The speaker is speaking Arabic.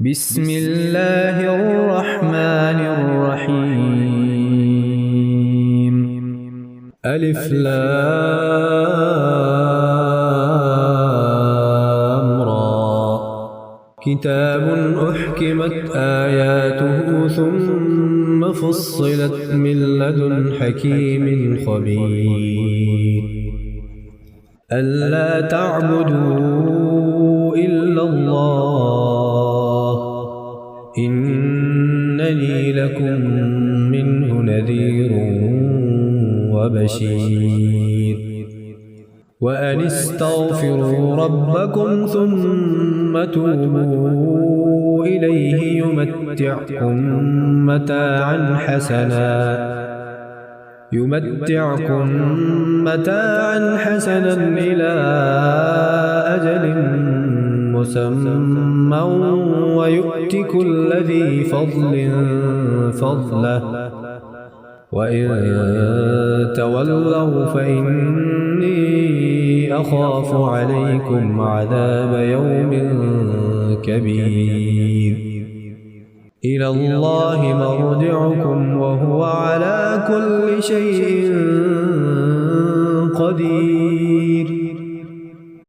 بسم الله الرحمن الرحيم. ألف لام را. كتاب أحكمت آياته ثم فصلت من لدن حكيم خبير. ألا تعبدوا إلا الله إنني لكم منه نذير وبشير. وأن استغفروا ربكم ثم توبوا إليه يمتعكم متاعا حسنا إلى أجل مسمى ويؤت كل ذي فضل فضله وإن تولوا فإني أخاف عليكم عذاب يوم كبير. إلى الله مرجعكم وهو على كل شيء قدير.